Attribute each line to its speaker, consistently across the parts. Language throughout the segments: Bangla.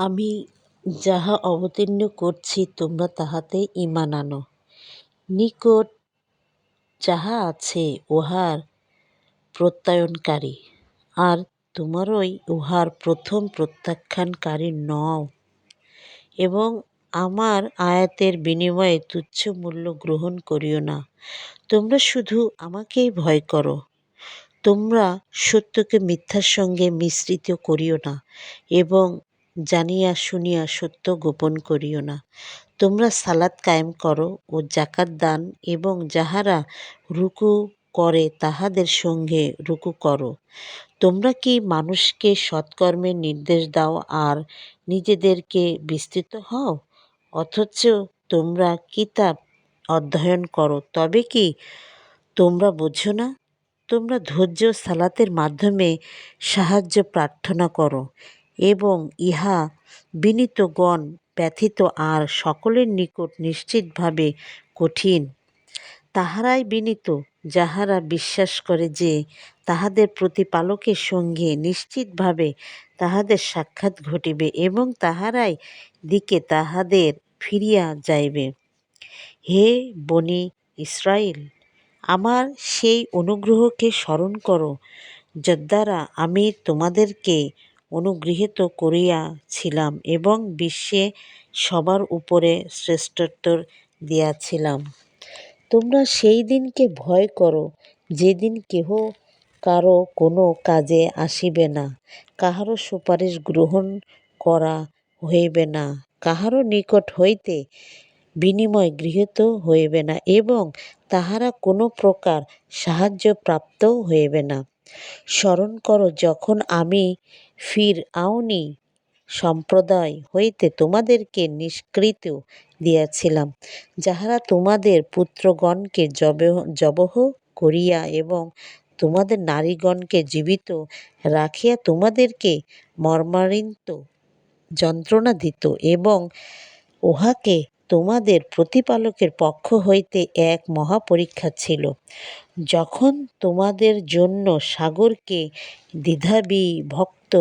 Speaker 1: আমি যাহা অবতীর্ণ করছি তোমরা তাহাতে ঈমান আনো। নিকট যাহা আছে উহার প্রত্যয়নকারী, আর তোমরাই উহার প্রথম প্রত্যাখ্যানকারী নও, এবং আমার আয়াতের বিনিময়ে তুচ্ছ মূল্য গ্রহণ করিও না। তোমরা শুধু আমাকেই ভয় করো। তোমরা সত্যকে মিথ্যার সঙ্গে মিশ্রিত করিও না, এবং জানিয়া শুনিয়া সত্য গোপন করিও না। তোমরা সালাত কায়েম করো ও জাকাত দান, এবং যাহারা রুকু করে তাহাদের সঙ্গে রুকু করো। তোমরা কি মানুষকে সৎকর্মের নির্দেশ দাও আর নিজেদেরকে বিস্তৃত হও? অথচ তোমরা কিতাব অধ্যয়ন করো, তবে কি তোমরা বোঝো না? তোমরা ধৈর্য সালাতের মাধ্যমে সাহায্য প্রার্থনা করো, এবং ইহা বিনীতগণ ব্যথিত আর সকলের নিকট নিশ্চিতভাবে কঠিন। তাহারাই বিনীত যাহারা বিশ্বাস করে যে তাহাদের প্রতিপালকের সঙ্গে নিশ্চিতভাবে তাহাদের সাক্ষাৎ ঘটিবে, এবং তাহারাই দিকে তাহাদের ফিরিয়া যাইবে। হে বনি ইসরাইল, আমার সেই অনুগ্রহকে স্মরণ করো, যদ্বারা আমি তোমাদেরকে অনুগৃহীত করিয়াছিলাম এবং বিশ্বে সবার উপরে শ্রেষ্ঠত্ব দিয়াছিলাম। তোমরা সেই দিনকে ভয় করো, যেদিন কেহ কারো কোনো কাজে আসিবে না, কাহারও সুপারিশ গ্রহণ করা হইবে না, কাহারও নিকট হইতে বিনিময় গৃহীত হইবে না, এবং তাহারা কোনো প্রকার সাহায্য প্রাপ্তও হইবে না। স্মরণ করো যখন আমি ফিরআউনী সম্প্রদায় হইতে তোমাদেরকে নিষ্কৃত দিয়াছিলাম, যাহারা তোমাদের পুত্রগণকে জবহ করিয়া এবং তোমাদের নারীগণকে জীবিত রাখিয়া তোমাদেরকে মর্মান্তিত যন্ত্রণা দিত, এবং উহাকে তোমাদের প্রতিপালকের পক্ষ হইতে এক মহাপরীক্ষা ছিল। যখন তোমাদের জন্য সাগরকে দ্বিধাবিভক্ত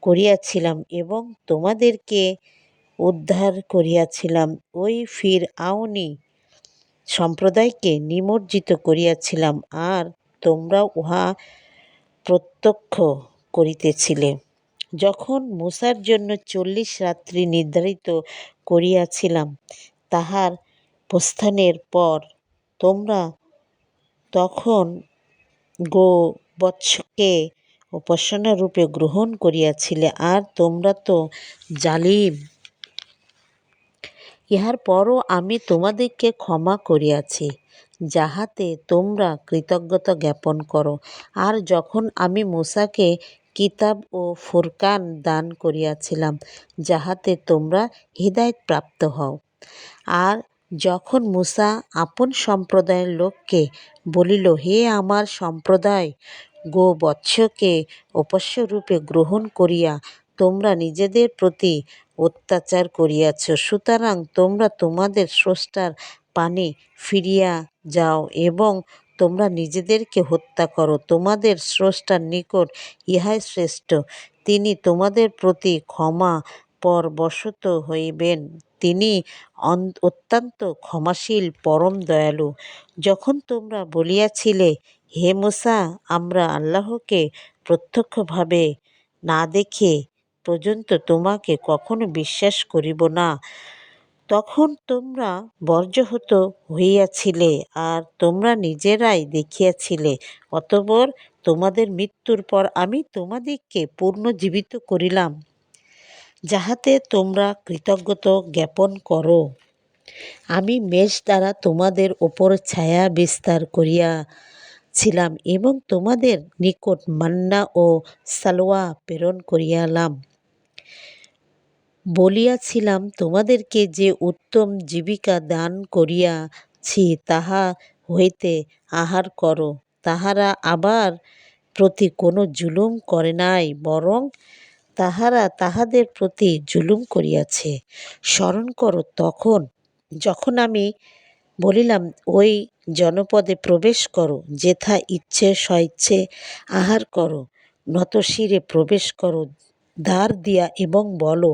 Speaker 1: করিয়াছিলাম এবং তোমাদেরকে উদ্ধার করিয়াছিলাম, ওই ফিরআউনী সম্প্রদায়কে নিমজ্জিত করিয়াছিলাম, আর তোমরা উহা প্রত্যক্ষ করিতেছিলে। যখন মূসার জন্য 40 রাত্রি নির্ধারিত করিয়াছিলাম, তাহার প্রস্থানের পর তোমরা তখন গোবৎসকে উপাস্যরূপে গ্রহণ করিয়াছিলে, আর তোমরা তো জালিম। ইহার পরও আমি তোমাদিগকে ক্ষমা করিয়াছি, যাহাতে তোমরা কৃতজ্ঞতা জ্ঞাপন করো। আর যখন আমি মূসাকে কিতাব ও ফুরকান দান করিয়াছিলাম, যাহাতে তোমরা হিদায়াত প্রাপ্ত হও। আর যখন মূসা আপন সম্প্রদায়ের লোককে বলিল, হে আমার সম্প্রদায়, গোবৎসকে উপাস্যরূপে গ্রহণ করিয়া তোমরা নিজেদের প্রতি অত্যাচার করিয়াছ, সুতরাং তোমরা তোমাদের স্রষ্টার পানে ফিরিয়া যাও এবং তোমরা নিজেদেরকে হত্যা করো। তোমাদের স্রষ্টার নিকট ইহাই শ্রেষ্ঠ। তিনি তোমাদের প্রতি ক্ষমা পরবশত হইবেন। তিনি অত্যন্ত ক্ষমাশীল, পরম দয়ালু। যখন তোমরা বলিয়াছিলে, হে মূসা, আমরা আল্লাহকে প্রত্যক্ষভাবে না দেখে পর্যন্ত তোমাকে কখনো বিশ্বাস করিব না, তখন তোমরা বর্জহত হইয়াছিলে, আর তোমরা নিজেরাই দেখিয়াছিলে। অতঃপর তোমাদের মৃত্যুর পর আমি তোমাদিগকে পুনর্জীবিত করিলাম, যাহাতে তোমরা কৃতজ্ঞতা জ্ঞাপন করো। আমি মেষ দ্বারা তোমাদের উপর ছায়া বিস্তার করিয়াছিলাম এবং তোমাদের নিকট মান্না ও সালওয়া প্রেরণ করিলাম। বলিয়াছিলাম, তোমাদেরকে যে উত্তম জীবিকা দান করিয়াছি, তাহা হইতে আহার করো। তাহারা আমার প্রতি কোনো জুলুম করে নাই, বরং তাহারা তাহাদের প্রতি জুলুম করিয়াছে। স্মরণ করো যখন আমি বলিলাম, ওই জনপদে প্রবেশ করো, যেথা ইচ্ছে স্বইচ্ছে আহার করো, নতশিরে প্রবেশ করো, ধার দিয়া এবং বলো,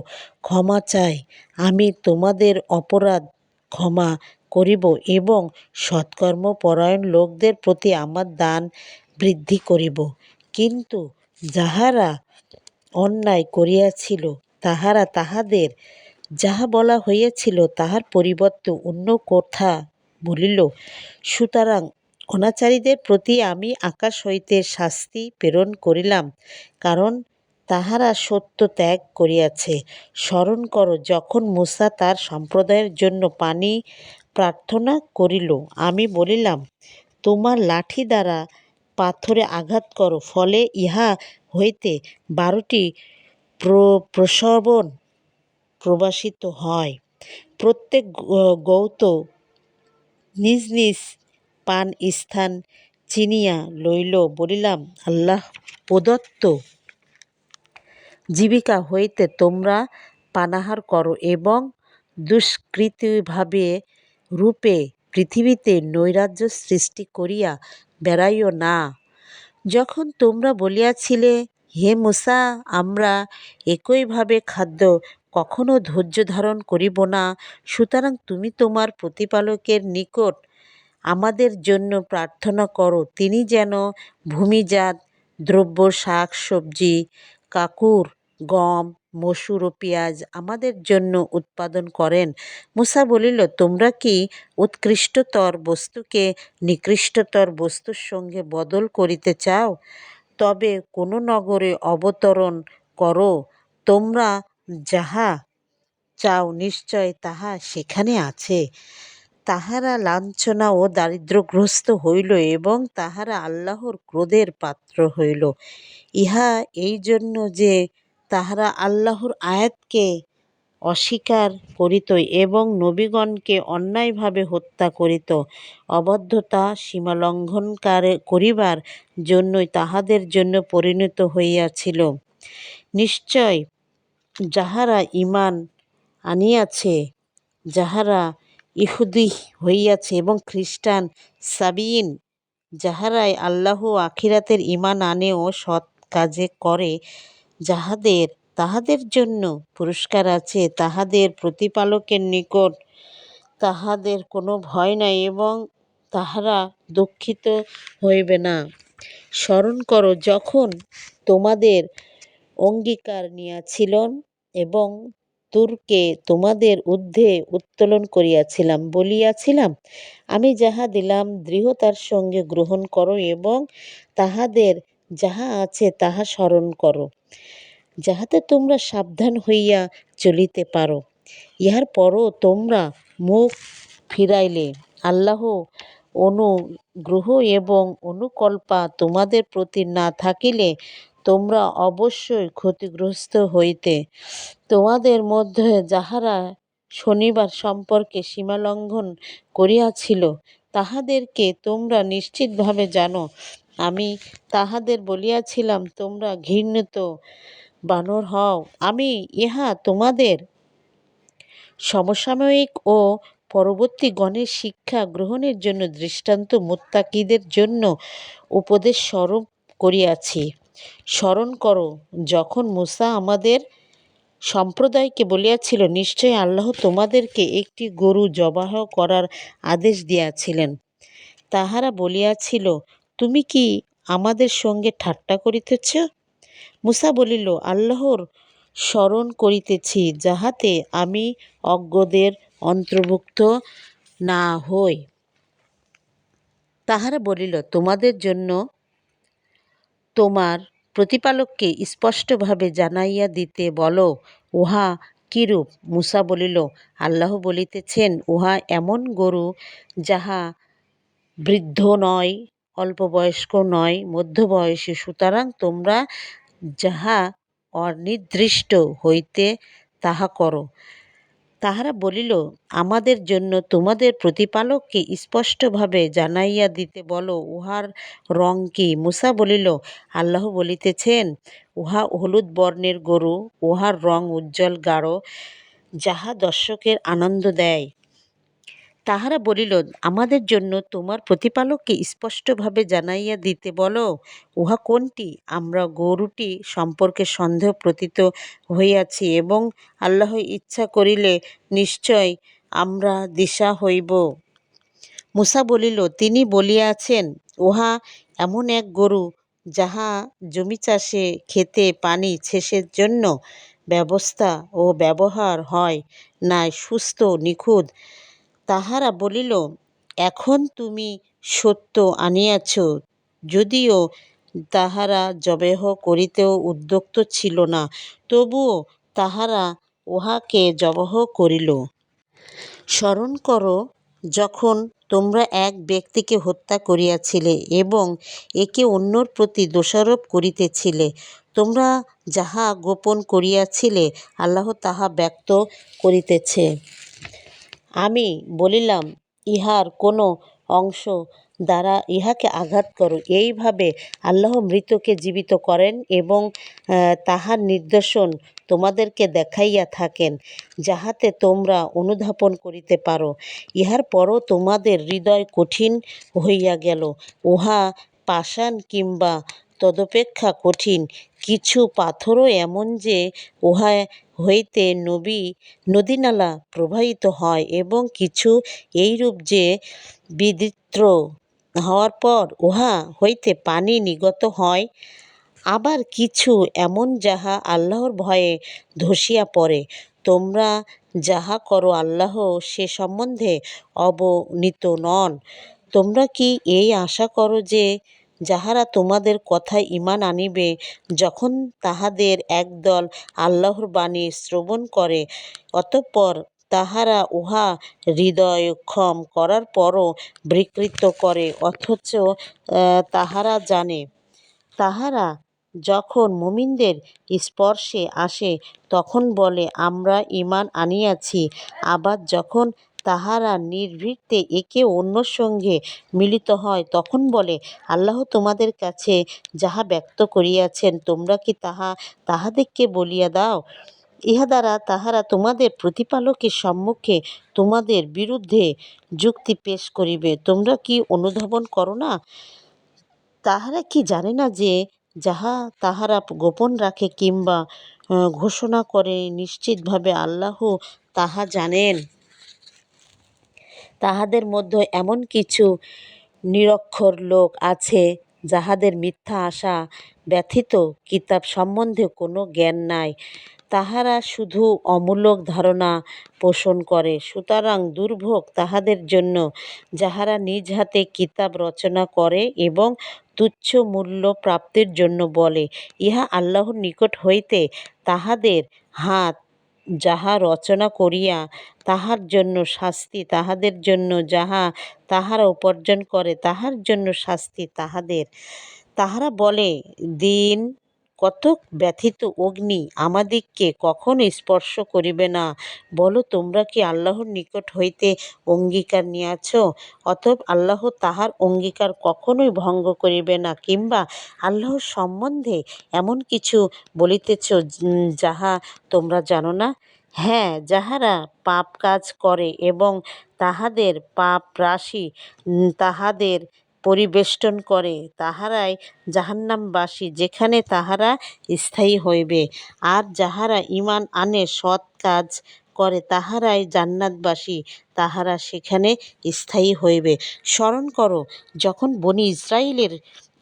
Speaker 1: ক্ষমা চাই, আমি তোমাদের অপরাধ ক্ষমা করিব এবং সৎকর্মপরায়ণ লোকদের প্রতি আমার দান বৃদ্ধি করিব। কিন্তু যাহারা অন্যায় করিয়াছিল তাহারা তাহাদের যাহা বলা হইয়াছিল তাহার পরিবর্তে অন্য কথা বলিল। সুতরাং অনাচারীদের প্রতি আমি আকাশ হইতে শাস্তি প্রেরণ করিলাম, কারণ তাহারা সত্য ত্যাগ করিয়াছে। স্মরণ করো, যখন মূসা তার সম্প্রদায়ের জন্য পানি প্রার্থনা করিল, আমি বলিলাম, তোমার লাঠি দ্বারা পাথরে আঘাত করো, ফলে ইহা হইতে 12টি প্রস্রবণ প্রবাহিত হয়। প্রত্যেক গৌত নিজ নিজ পান স্থান চিনিয়া লইল। বলিলাম, আল্লাহ প্রদত্ত জীবিকা হইতে তোমরা পানাহার করো এবং দুষ্কৃতিভাবে রূপে পৃথিবীতে নৈরাজ্য সৃষ্টি করিয়া বেড়াইও না। যখন তোমরা বলিয়াছিলে, হে মূসা, আমরা একইভাবে খাদ্য কখনো ধৈর্য ধারণ করিব না, সুতরাং তুমি তোমার প্রতিপালকের নিকট আমাদের জন্য প্রার্থনা করো, তিনি যেন ভূমিজাত দ্রব্য, শাক সবজি, কাকুর, গম, মসুর ও পেঁয়াজ আমাদের জন্য উৎপাদন করেন। মূসা বলিল, তোমরা কি উৎকৃষ্টতর বস্তুকে নিকৃষ্টতর বস্তুর সঙ্গে বদল করিতে চাও? তবে কোন নগরে অবতরণ করো, তোমরা যাহা চাও নিশ্চয় তাহা সেখানে আছে। তাহারা লাঞ্ছনা ও দারিদ্র্যগ্রস্ত হইল এবং তাহারা আল্লাহর ক্রোধের পাত্র হইল। ইহা এই জন্য যে তাহারা আল্লাহর আয়াতকে অস্বীকার করিত এবং নবীগণকে অন্যায়ভাবে হত্যা করিত। অবাধ্যতা সীমালঙ্ঘন করিবার জন্যই তাহাদের জন্য পরিণত হইয়াছিল। নিশ্চয় যাহারা ঈমান আনিয়াছে, যাহারা ইহুদী হইয়াছে এবং খ্রিস্টান সাবিয়ীন, যাহারাই আল্লাহ ও আখিরাতের ঈমান আনে ও সৎ কাজে করে, তাহাদের জন্য পুরস্কার আছে। তাহাদের প্রতিপালকের নিকট তাহাদের কোনো ভয় নাই এবং তাহারা দুঃখিত হইবে না। স্মরণ করো, যখন তোমাদের অঙ্গীকার নিয়াছিলাম এবং তুরকে তোমাদের ঊর্ধ্বে উত্তোলন করিয়াছিলাম, বলিয়াছিলাম, আমি যাহা দিলাম দৃঢ়তার সঙ্গে গ্রহণ করো এবং তাহাদের যাহা আছে তাহা স্মরণ করো, যাহাতে তোমরা সাবধান হইয়া চলিতে পারো। ইহার পরও তোমরা মুখ ফিরাইলে, আল্লাহ অনুগ্রহ এবং অনুকম্পা তোমাদের প্রতি না থাকিলে তোমরা অবশ্যই ক্ষতিগ্রস্ত হইতে। তোমাদের মধ্যে যাহারা শনিবার সম্পর্কে সীমালঙ্ঘন করিয়াছিল, তাহাদেরকে তোমরা নিশ্চিতভাবে জানো। আমি তাহাদের বলিয়াছিলাম, তোমরা ঘৃণিত বানর হও। আমি ইহা তোমাদের সমসাময়িক ও পরবর্তী গণের শিক্ষা গ্রহণের জন্য দৃষ্টান্ত, মুত্তাকীদের জন্য উপদেশস্বরূপ করিয়াছি। স্মরণ করো, যখন মূসা আমাদের সম্প্রদায়কে বলিয়াছিল, নিশ্চয় আল্লাহ তোমাদেরকে একটি গরু জবাহ করার আদেশ দিয়াছিলেন। তাহারা বলিয়াছিল, তুমি কি আমাদের সঙ্গে ঠাট্টা করিতেছ? মূসা বলিল, আল্লাহর স্মরণ করিতেছি, যাহাতে আমি অজ্ঞদের অন্তর্ভুক্ত না হই। তাহারা বলিল, তোমাদের জন্য তোমার প্রতিপালককে স্পষ্টভাবে জানাইয়া দিতে বলো, উহা কিরূপ? মূসা বলিল, আল্লাহ বলিতেছেন, উহা এমন গরু যাহা বৃদ্ধ নয়, অল্পবয়স্ক নয়, মধ্যবয়সী। সুতরাং তোমরা যাহা অনির্দিষ্ট হইতে তাহা করো। তাহারা বলিল, আমাদের জন্য তোমাদের প্রতিপালককে স্পষ্টভাবে জানাইয়া দিতে বলো, উহার রং কি? মূসা বলিল, আল্লাহ বলিতেছেন, উহা হলুদ বর্ণের গরু, উহার রং উজ্জ্বল গাঢ়, যাহা দর্শকের আনন্দ দেয়। তাহারা বলিল, আমাদের জন্য তোমার প্রতিপালককে স্পষ্টভাবে জানাইয়া দিতে বলো, উহা কোনটি? আমরা গরুটি সম্পর্কে সন্দেহ প্রতীত হইয়াছি, এবং আল্লাহ ইচ্ছা করিলে নিশ্চয় আমরা দিশা হইব। মূসা বলিল, তিনি বলিয়াছেন, উহা এমন এক গরু যাহা জমি চাষে, ক্ষেতে পানি সেচের জন্য ব্যবস্থা ও ব্যবহার হয় নাই, সুস্থ নিখুঁত। তাহারা বলিল, এখন তুমি সত্য আনিয়াছ। যদিও তাহারা জবেহ করিতেও উদ্যত ছিল না, তবুও তাহারা উহাকে জবহ করিল। স্মরণ কর, যখন তোমরা এক ব্যক্তিকে হত্যা করিয়াছিলে এবং একে অন্যর প্রতি দোষারোপ করিতেছিলে। তোমরা যাহা গোপন করিয়াছিলে আল্লাহ তাহা ব্যক্ত করিতেছে। আমি বলিলাম, ইহার কোনো অংশ দ্বারা ইহাকে আঘাত করো। এইভাবে আল্লাহ মৃতকে জীবিত করেন এবং তাহার নিদর্শন তোমাদেরকে দেখাইয়া থাকেন, যাহাতে তোমরা অনুধাবন করিতে পারো। ইহার পরও তোমাদের হৃদয় কঠিন হইয়া গেল। উহা পাষাণ কিংবা তদপেক্ষা কঠিন। কিছু পাথরও এমন যে, উহা হইতে নদীনালা প্রবাহিত হয়, এবং কিছু এইরূপ যে, বিদ্রোহ হওয়ার পর উহা হইতে পানি নির্গত হয়। আবার কিছু এমন যাহা আল্লাহর ভয়ে ধসিয়া পড়ে। তোমরা যাহা করো আল্লাহ সে সম্বন্ধে অবনীত নন। তোমরা কি এই আশা করো যে, যাহারা তোমাদের কথায় ঈমান আনিবে, যখন তাহাদের একদল আল্লাহর বাণী শ্রবণ করে, অতঃপর তাহারা উহা হৃদয়ঙ্গম করার পরও বিকৃত করে, অথচ তাহারা জানে? তাহারা যখন মুমিনদের স্পর্শে আসে, তখন বলে, আমরা ঈমান আনিয়াছি। আবার যখন তাহারা নিভৃতে একে অন্যের সঙ্গে মিলিত হয়, তখন বলে, আল্লাহ তোমাদের কাছে যাহা ব্যক্ত করিয়াছেন, তোমরা কি তাহা তাহাদিগকে বলিয়া দাও। ইহা দ্বারা তাহারা তোমাদের প্রতিপালকের সম্মুখে তোমাদের বিরুদ্ধে যুক্তি পেশ করিবে। তোমরা কি অনুধাবন করো না? তাহারা কি জানে না যে, যাহা তাহারা গোপন রাখে কিংবা ঘোষণা করে, নিশ্চিতভাবে আল্লাহ তাহা জানেন। তাহাদের মধ্যে এমন কিছু নিরক্ষর লোক আছে, যাহাদের মিথ্যা আশা ব্যতীত কিতাব সম্বন্ধে কোনো জ্ঞান নাই। তাহারা শুধু অমূলক ধারণা পোষণ করে। সুতরাং দুর্ভোগ তাহাদের জন্য, যাহারা নিজ হাতে কিতাব রচনা করে এবং তুচ্ছ মূল্য প্রাপ্তির জন্য বলে, ইহা আল্লাহর নিকট হইতে তাহাদের হাত যাহা রচনা করিয়া তাহার জন্য শাস্তি, তাহাদের জন্য যাহা তাহারা উপার্জন করে তাহার জন্য শাস্তি তাহাদের। তাহারা বলে, দিন কতক ব্যথিত অগ্নি আমাদিগকে কখনো স্পর্শ করিবে না। বলো, তোমরা কি আল্লাহর নিকট হইতে অঙ্গীকার নিয়াছ? অতএব আল্লাহ তাহার অঙ্গীকার কখনোই ভঙ্গ করিবে না, কিংবা আল্লাহর সম্বন্ধে এমন কিছু বলিতেছ যাহা তোমরা জানো না? হ্যাঁ, যাহারা পাপ কাজ করে এবং তাহাদের পাপ রাশি তাহাদের পরিবেষ্টন করে, তাহারাই জাহান্নামবাসী, যেখানে তাহারা স্থায়ী হইবে। আর যাহারা ঈমান আনে, সৎ কাজ করে, তাহারাই জান্নাতবাসী, তাহারা সেখানে স্থায়ী হইবে। স্মরণ কর, যখন বনী ইসরাঈলের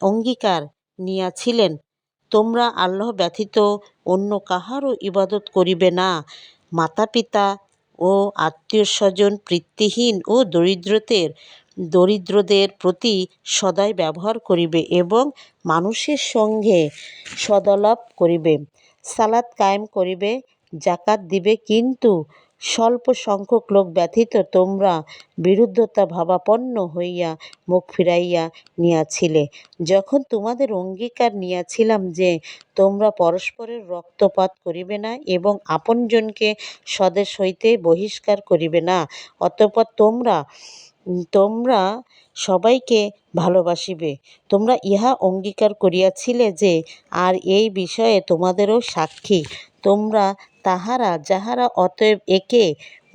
Speaker 1: অঙ্গীকার নিয়াছিলেন, তোমরা আল্লাহ ব্যতীত অন্য কাহারও ইবাদত করিবে না। মাতাপিতা ও আত্মীয়স্বজন, পিতৃহীন ও দরিদ্রদের প্রতি সদয় ব্যবহার করিবে এবং মানুষের সঙ্গে সদালাপ করিবে। সালাত কায়েম করিবে, যাকাত দিবে। কিন্তু স্বল্প সংখ্যক লোক ব্যতীত তোমরা বিরুদ্ধতা ভাবাপন্ন হইয়া মুখ ফিরাইয়া নিয়াছিলে। যখন তোমাদের অঙ্গীকার নিয়াছিলাম যে, তোমরা পরস্পরের রক্তপাত করিবে না এবং আপনজনকে স্বদেশ হইতে বহিষ্কার করিবে না, অতঃপর তোমরা সবাইকে ভালবাসিবে। তোমরা ইহা অঙ্গীকার করিয়াছিলে যে, আর এই বিষয়ে তোমাদেরও সাক্ষী তোমরা তাহারা যাহারা অতএব একে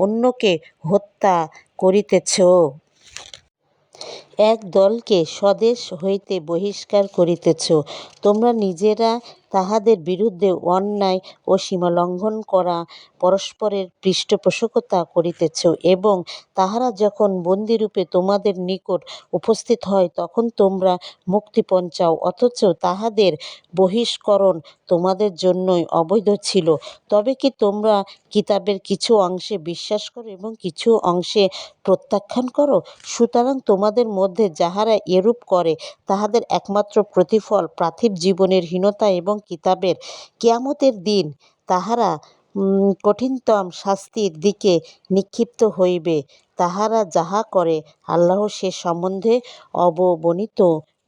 Speaker 1: অন্যকে হত্যা করিতেছ। এক দলকে স্বদেশ হইতে বহিষ্কার করিতেছ। তোমরা নিজেরা তাহাদের বিরুদ্ধে অন্যায় ও সীমালঙ্ঘন করা পরস্পরের পৃষ্ঠপোষকতা করিতেছ, এবং তাহারা যখন বন্দিরূপে তোমাদের নিকট উপস্থিত হয় তখন তোমরা মুক্তিপণ চাও, অথচ তাহাদের বহিষ্করণ তোমাদের জন্যই অবৈধ ছিল। তবে কি তোমরা কিতাবের কিছু অংশে বিশ্বাস করো এবং কিছু অংশে প্রত্যাখ্যান করো? সুতরাং তোমাদের মধ্যে যাহারা এরূপ করে তাহাদের একমাত্র প্রতিফল পার্থিব জীবনের হীনতা, এবং কিতাবের কিয়ামতের দিন তাহারা কঠিনতম শাস্তির দিকে নিক্ষিপ্ত হইবে। তাহারা যাহা করে আল্লাহ সে সম্বন্ধে অবগণিত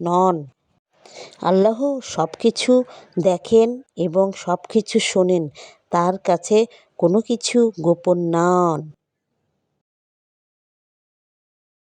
Speaker 1: নন। আল্লাহ সব কিছু দেখেন এবং সব কিছু শোনেন, তার কাছে কোনো কিছু গোপন নন।